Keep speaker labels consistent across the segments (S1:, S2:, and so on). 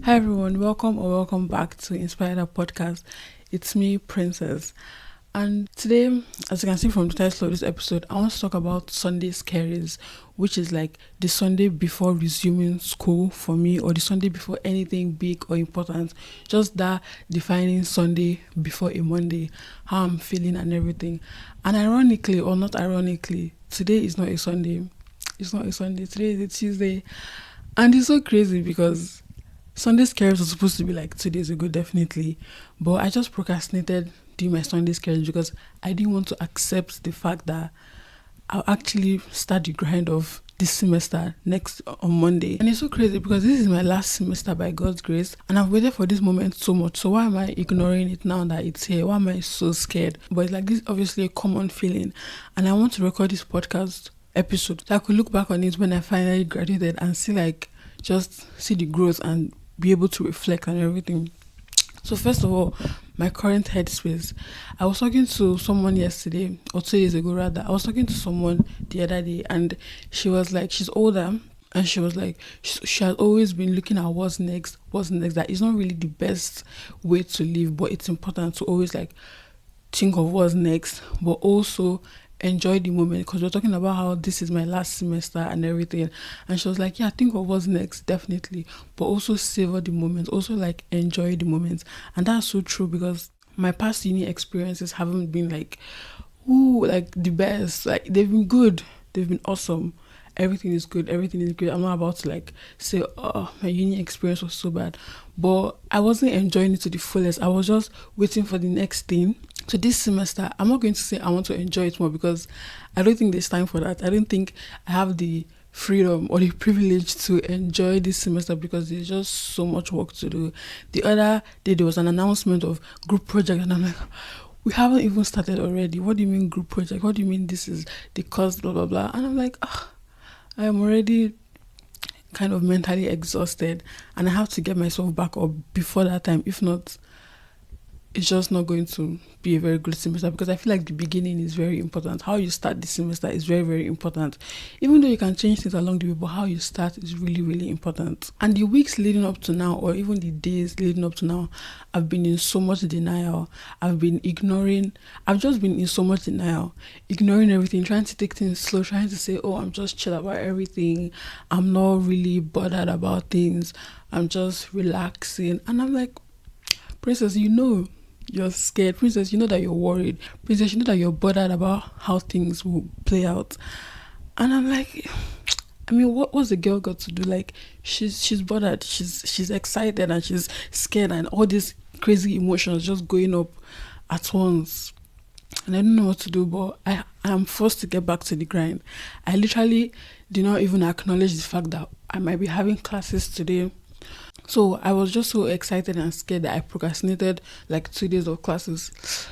S1: Hi everyone, welcome back to Inspired Podcast. It's me, Princess. And today, as you can see from the title of this episode, I want to talk about Sunday scaries, which is like the Sunday before resuming school for me, or the Sunday before anything big or important. Just that defining Sunday before a Monday, how I'm feeling and everything. And ironically or not ironically, today is not a Sunday. It's not a Sunday. Today is a Tuesday. And it's so crazy because Sunday scares was supposed to be like 2 days ago, definitely. But I just procrastinated doing my Sunday scares because I didn't want to accept the fact that I'll actually start the grind of this semester next on Monday. And it's so crazy because this is my last semester by God's grace, and I've waited for this moment so much. So why am I ignoring it now that it's here? Why am I so scared? But it's like this is obviously a common feeling, and I want to record this podcast episode so I could look back on it when I finally graduated and just see the growth and be able to reflect on everything. So first of all, my current headspace. I was talking to someone yesterday, or 2 days ago rather. I was talking to someone the other day, and she was like, she's older, and she was like, she has always been looking at what's next. That is not really the best way to live, but it's important to always like think of what's next, but also enjoy the moment, because we're talking about how this is my last semester and everything. And she was like, yeah, think of what's next, definitely, but also savor the moment, also like enjoy the moment. And that's so true, because my past uni experiences haven't been like like the best. Like they've been good, they've been awesome, everything is good, everything is great. I'm not about to like say, oh, my uni experience was so bad, but I wasn't enjoying it to the fullest. I was just waiting for the next thing. So this semester, I'm not going to say I want to enjoy it more, because I don't think there's time for that. I don't think I have the freedom or the privilege to enjoy this semester, because there's just so much work to do. The other day there was an announcement of group project, and I'm like, we haven't even started already. What do you mean group project? What do you mean this is the cost, blah blah blah? And I'm like, I am already kind of mentally exhausted, and I have to get myself back up before that time. If not, it's just not going to be a very good semester, because I feel like the beginning is very important. How you start the semester is very, very important. Even though you can change things along the way, but how you start is really, really important. And the weeks leading up to now, or even the days leading up to now, I've been in so much denial. I've just been in so much denial, ignoring everything, trying to take things slow, trying to say, oh, I'm just chill about everything. I'm not really bothered about things. I'm just relaxing. And I'm like, Princess, you're scared. Princess, you know that you're worried. Princess, you know that you're bothered about how things will play out. And I'm like, I mean, what's the girl got to do? Like, she's bothered, she's excited, and she's scared, and all these crazy emotions just going up at once. And I don't know what to do, but I am forced to get back to the grind. I literally did not even acknowledge the fact that I might be having classes today. So I was just so excited and scared that I procrastinated like 2 days of classes.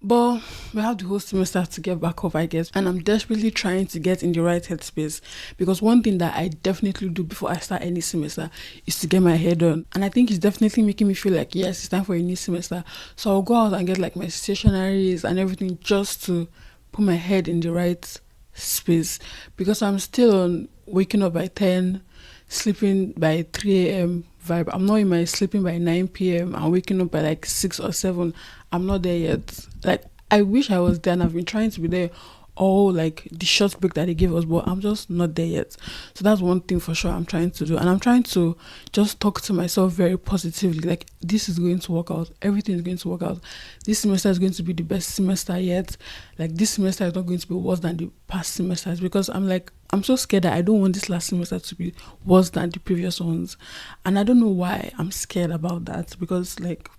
S1: But we have the whole semester to get back up, I guess. And I'm desperately trying to get in the right headspace, because one thing that I definitely do before I start any semester is to get my hair done. And I think it's definitely making me feel like, yes, it's time for a new semester. So I'll go out and get like my stationaries and everything, just to put my head in the right space, because I'm still on waking up by 10, sleeping by 3 a.m. vibe. I'm not in my sleeping by 9 p.m. and waking up by like 6 or 7. I'm not there yet. Like, I wish I was there, and I've been trying to be there all like the short break that they gave us, but I'm just not there yet. So that's one thing for sure I'm trying to do. And I'm trying to just talk to myself very positively, like, this is going to work out, everything is going to work out. This semester is going to be the best semester yet. Like, this semester is not going to be worse than the past semesters, because I'm so scared that I don't want this last semester to be worse than the previous ones. And I don't know why I'm scared about that, because like,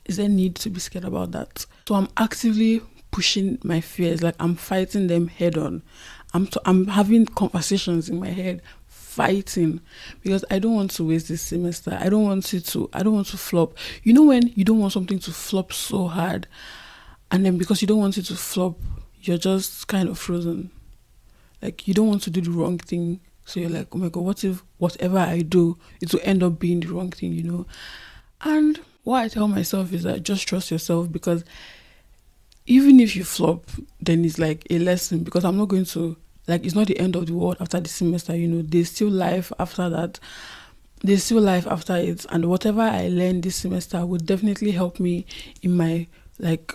S1: is there need to be scared about that? So I'm actively pushing my fears, like I'm fighting them head on. I'm having conversations in my head, fighting, because I don't want to waste this semester. I don't want to flop. You know, when you don't want something to flop so hard, and then because you don't want it to flop, you're just kind of frozen. Like, you don't want to do the wrong thing, so you're like, oh my god, what if whatever I do, it will end up being the wrong thing? And what I tell myself is that just trust yourself, because even if you flop, then it's like a lesson, because I'm not going to, like, it's not the end of the world after the semester, there's still life after that. there's still life after it, and whatever I learned this semester would definitely help me in my like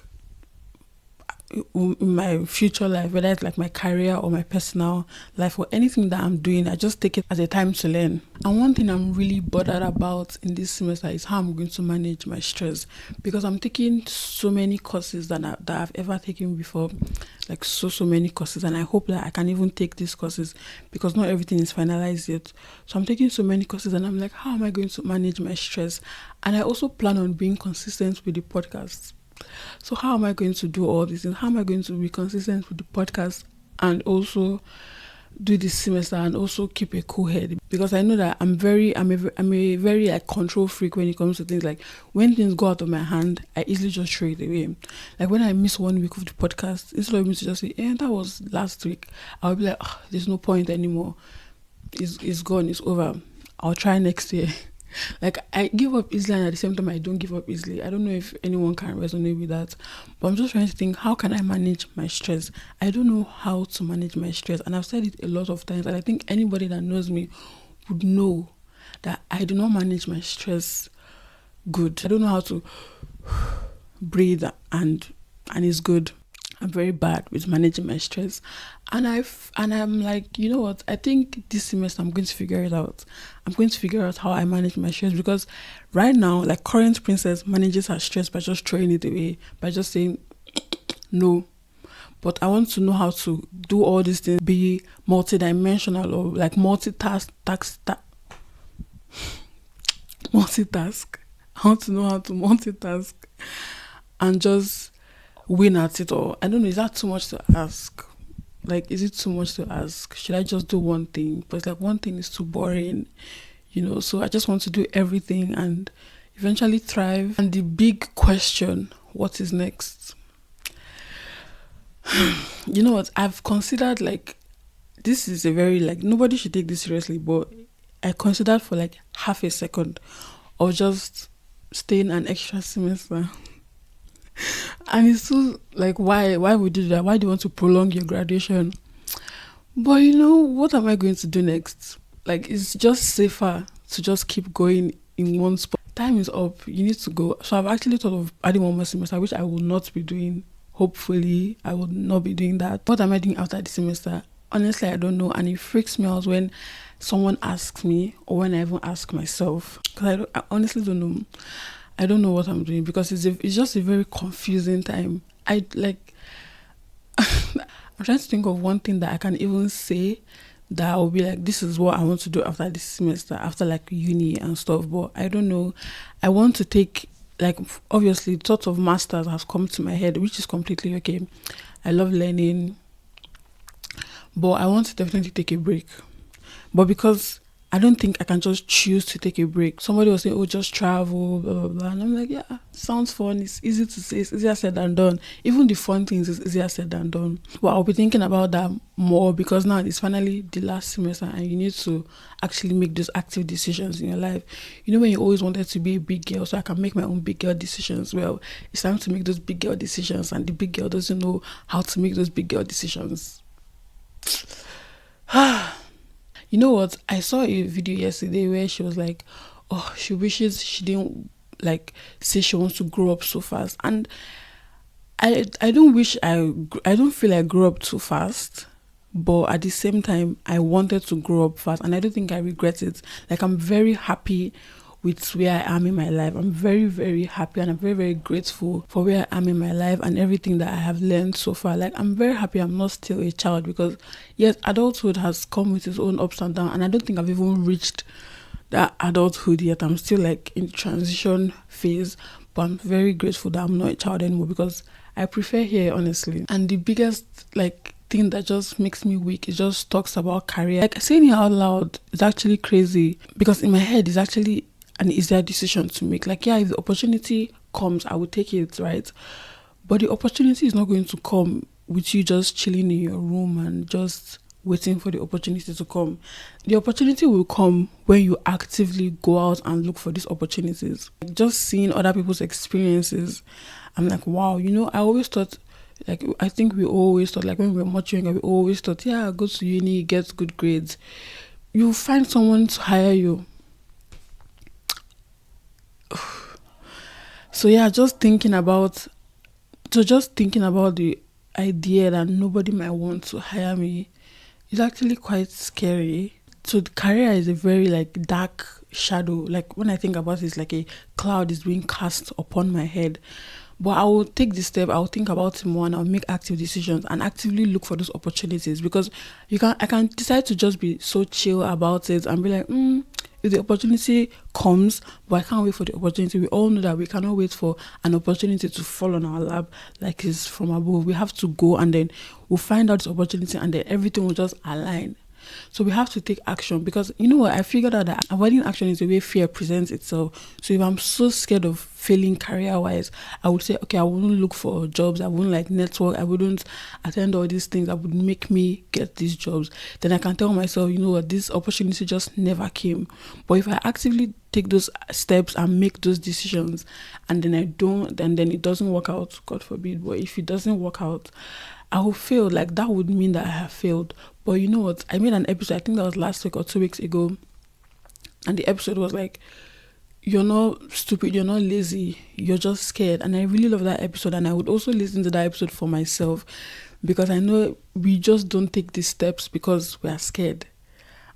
S1: in my future life, whether it's like my career or my personal life or anything that I'm doing. I just take it as a time to learn. And one thing I'm really bothered about in this semester is how I'm going to manage my stress, because I'm taking so many courses that I've ever taken before, like so many courses, and I hope that I can even take these courses because not everything is finalized yet. So I'm taking so many courses and I'm like, how am I going to manage my stress? And I also plan on being consistent with the podcast. So how am I going to do all these things? How am I going to be consistent with the podcast and also do this semester and also keep a cool head? Because I know that I'm a very like control freak when it comes to things. Like when things go out of my hand, I easily just throw it away. Like when I miss 1 week of the podcast, instead of me to just say, that was last week, I'll be like, there's no point anymore. It's gone, it's over. I'll try next year. Like I give up easily and at the same time I don't give up easily. I don't know if anyone can resonate with that, but I'm just trying to think, how can I manage my stress? I don't know how to manage my stress, and I've said it a lot of times, and I think anybody that knows me would know that I do not manage my stress good. I don't know how to breathe and it's good. I'm very bad with managing my stress, and I'm like, you know what? I think this semester I'm going to figure it out. I'm going to figure out how I manage my stress, because right now, like current princess manages her stress by just throwing it away, by just saying no. But I want to know how to do all these things, be multidimensional or like multitask. I want to know how to multitask and just win at it all. I don't know, is that too much to ask? Like, is it too much to ask? Should I just do one thing? But it's like one thing is too boring, so I just want to do everything and eventually thrive. And the big question, what is next? You know what, I've considered, like, this is a very, like, nobody should take this seriously, but I considered for like half a second of just staying an extra semester. And it's so like, why would you do that? Why do you want to prolong your graduation? But what am I going to do next? Like, it's just safer to just keep going in one spot. Time is up, you need to go. So I've actually thought of adding one more semester, which I will not be doing. Hopefully I will not be doing that. What am I doing after the semester? Honestly, I don't know, and it freaks me out when someone asks me or when I even ask myself, because I honestly don't know. I don't know what I'm doing, because it's just a very confusing time. I'm trying to think of one thing that I can even say that I'll be like, this is what I want to do after this semester, after like uni and stuff. But I don't know. I want to take, like, obviously thoughts of masters has come to my head, which is completely okay. I love learning, but I want to definitely take a break. But because I don't think I can just choose to take a break. Somebody will say, just travel, blah, blah, blah. And I'm like, yeah, sounds fun. It's easy to say. It's easier said than done. Even the fun things is easier said than done. But I'll be thinking about that more, because now it's finally the last semester and you need to actually make those active decisions in your life. When you always wanted to be a big girl, so I can make my own big girl decisions. Well, it's time to make those big girl decisions, and the big girl doesn't know how to make those big girl decisions. You know what? I saw a video yesterday where she was like, she wishes she didn't like say she wants to grow up so fast. And I don't feel I grew up too fast, but at the same time, I wanted to grow up fast, and I don't think I regret it. Like, I'm very happy with where I am in my life. I'm very, very happy, and I'm very, very grateful for where I am in my life and everything that I have learned so far. Like, I'm very happy I'm not still a child, because yes, adulthood has come with its own ups and downs, and I don't think I've even reached that adulthood yet. I'm still like in transition phase, but I'm very grateful that I'm not a child anymore, because I prefer here, honestly. And the biggest like thing that just makes me weak is just talks about career. Like, saying it out loud is actually crazy, because in my head it's actually an easier decision to make. Like, yeah, if the opportunity comes, I will take it, right? But the opportunity is not going to come with you just chilling in your room and just waiting for the opportunity to come. The opportunity will come when you actively go out and look for these opportunities. Like, just seeing other people's experiences, I'm like, wow, I always thought, like, I think we always thought, like, when we were much younger, we always thought, yeah, go to uni, get good grades, you find someone to hire you. So yeah, just thinking about the idea that nobody might want to hire me is actually quite scary. So the career is a very like dark shadow. Like when I think about it, it's like a cloud is being cast upon my head. But I will take this step, I'll think about it more, and I'll make active decisions and actively look for those opportunities, because I can decide to just be so chill about it and be like, if the opportunity comes, but I can't wait for the opportunity. We all know that we cannot wait for an opportunity to fall on our lap like it's from above. We have to go, and then we'll find out this opportunity, and then everything will just align. So we have to take action, because you know what? I figured out that avoiding action is the way fear presents itself. So if I'm so scared of failing career wise, I would say, okay, I wouldn't look for jobs, I wouldn't like network, I wouldn't attend all these things that would make me get these jobs. Then I can tell myself, you know what, this opportunity just never came. But if I actively take those steps and make those decisions, and then I don't, and then it doesn't work out, God forbid, but if it doesn't work out, I will fail. Like that would mean that I have failed. But you know what? I made an episode, I think that was last week or 2 weeks ago. And the episode was like, you're not stupid, you're not lazy, you're just scared. And I really love that episode. And I would also listen to that episode for myself, because I know we just don't take these steps because we are scared.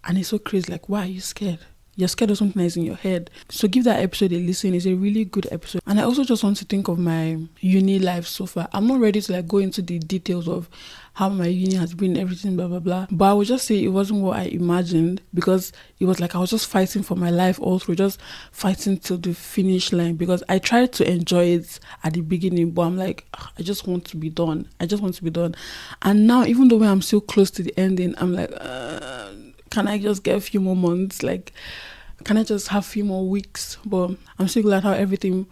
S1: And it's so crazy. Like, why are you scared? You're scared of something that's in your head. So give that episode a listen. It's a really good episode. And I also just want to think of my uni life so far. I'm not ready to like go into the details of how my uni has been, everything, blah, blah, blah. But I would just say it wasn't what I imagined, because it was like I was just fighting for my life all through, just fighting till the finish line, because I tried to enjoy it at the beginning, but I'm like, I just want to be done. I just want to be done. And now, even though when I'm still close to the ending, I'm like, can I just get a few more months? Like, can I just have a few more weeks? But I'm so glad how everything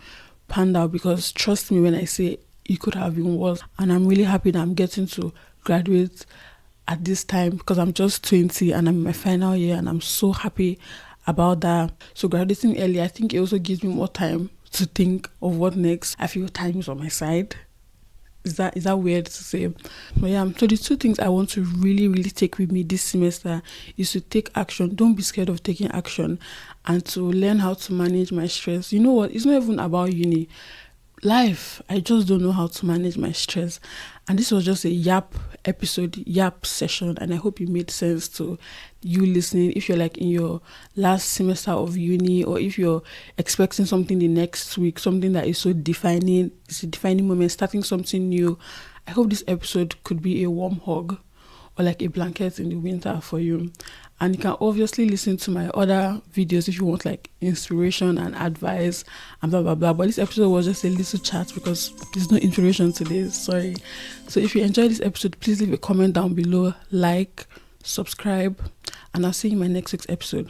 S1: panned out, because trust me when I say it could have been worse. And I'm really happy that I'm getting to graduate at this time, because I'm just 20 and I'm in my final year, and I'm so happy about that. So graduating early, I think it also gives me more time to think of what next. I feel time is on my side. Is that weird to say? But yeah, so the two things I want to really, really take with me this semester is to take action. Don't be scared of taking action, and to learn how to manage my stress. You know what? It's not even about uni. Life, I just don't know how to manage my stress. And this was just a yap session, and I hope it made sense to you listening. If you're like in your last semester of uni, or if you're expecting something the next week, something that is so defining, it's a defining moment, starting something new, I hope this episode could be a warm hug or like a blanket in the winter for you. And you can obviously listen to my other videos if you want like inspiration and advice and blah blah blah. But this episode was just a little chat, because there's no inspiration today, sorry. So if you enjoyed this episode, please leave a comment down below, like, subscribe, and I'll see you in my next week's episode.